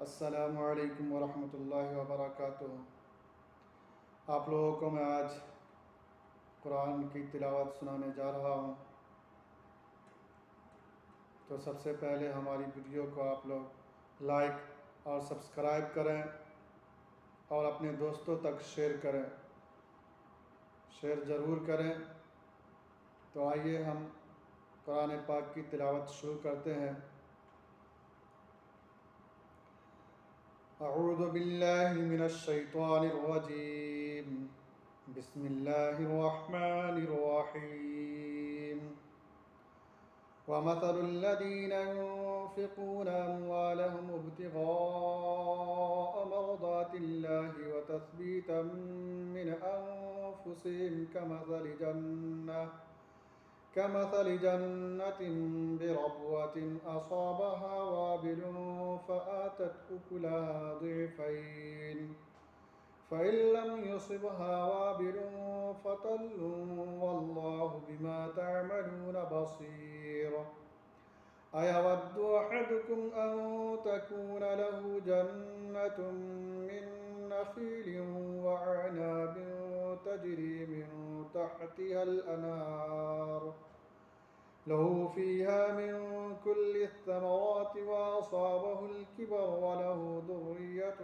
अस्सलामु अलैकुम वरहमतुल्लाहि वबरकातुहू। आप लोगों को मैं आज कुरान की तिलावत सुनाने जा रहा हूँ। तो सबसे पहले हमारी वीडियो को आप लोग लाइक और सब्सक्राइब करें और अपने दोस्तों तक शेयर करें, शेयर ज़रूर करें। तो आइए हम कुरान पाक की तिलावत शुरू करते हैं। अऊज़ु बिल्लाहि मिनश शैतानिर रजीम। बिस्मिल्लाहिर रहमानिर रहीम। वमथलु الذين ينفقون أموالهم ابتغاء مرضات الله وتثبيتا من أنفسهم كمثل جنة بربوة أصابها وابل فآتت أكلها ضعفين فإن لم يصبها وابل فطل والله بما تعملون بصير. أيود أحدكم أن تكون له جنة من نخيل وأعناب تجري من تحتها الأنهار له فيها من كل الثمرات وأصابه الكبر وله ذرية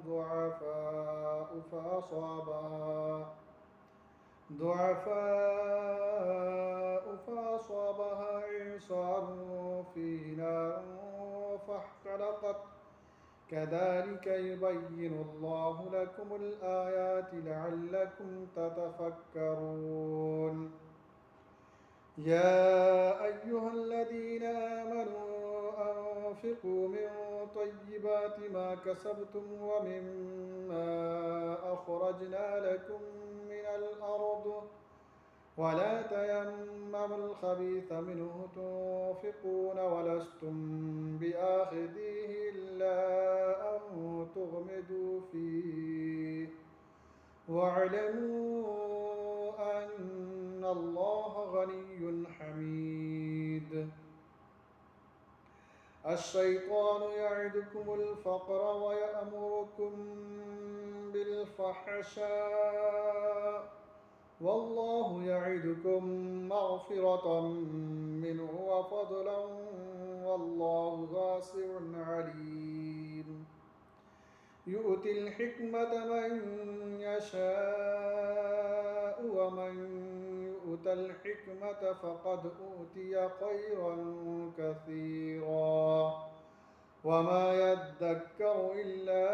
ضعفاء فأصابها إعصار فيه نار فاحترقت. كذلك يبين الله لكم الآيات لعلكم تتفكرون. يا أيها الذين آمنوا أنفقوا من طيبات ما كسبتم ومما أخرجنا لكم من الأرض ولا تيمموا الخبيث منه تنفقون ولستم بآخذيه إلا أن تغمضوا فيه واعلموا أن الله غني حميد. الشيطان يعدكم الفقر ويأمركم بالفحشاء والله يعدكم مغفرة منه وفضلا والله واسع عليم. يؤتي الحكمة من يشاء ومن يؤت الحكمة فقد أوتي خيرا كثيرا وما يذكر إلا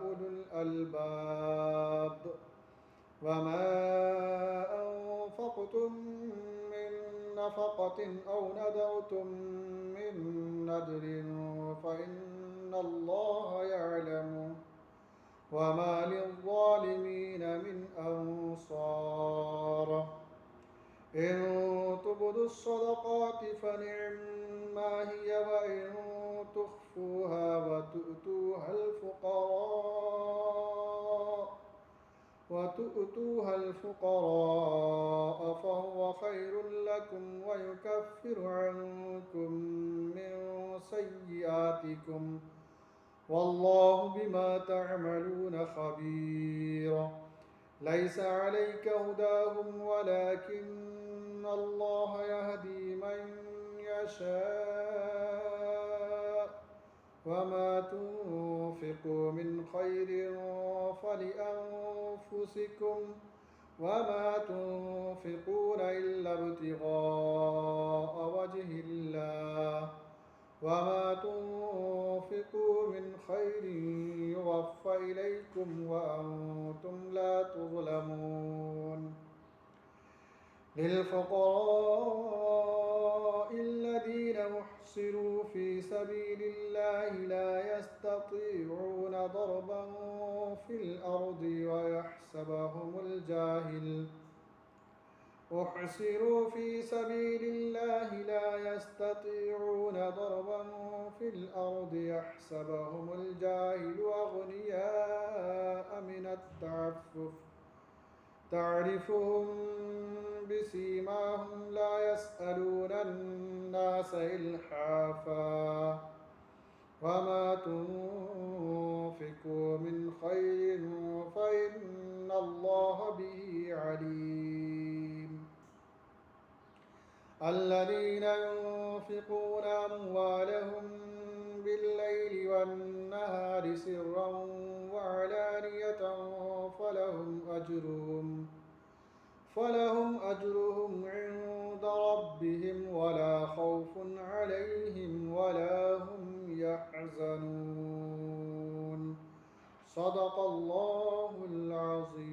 أولو الألباب. وما أنفقتم من نفقة أو نذرتم من نذر فإن الله يعلمه وما للظالمين من أنصار. إن تبدوا الصدقات فنعما هي وإن تخفوها وتؤتوها الفقراء فهو خير لكم ويكفر عنكم من سيئاتكم والله بما تعملون خبير. ليس عليك هداهم ولكن الله يهدي من يشاء وما تنفقوا من خير فلأنفسكم وما تنفقون إلا ابتغاء وجه الله وما تنفقوا من خير يوفى إليكم وأنتم لا تظلمون. للفقراء الذين أحصروا في سبيل الله لا يستطيعون ضربا في الأرض أحصروا في سبيل الله لا يستطيعون ضربا في الأرض يحسبهم الجاهل أغنياء من التعفف تعرفهم بسيماهم لا يسألون الناس إلحافا وما الذين ينفقون أموالهم بالليل والنهار سرا وعلانية فلهم أجرهم عند ربهم ولا خوف عليهم ولا هم يحزنون. صدق الله العظيم.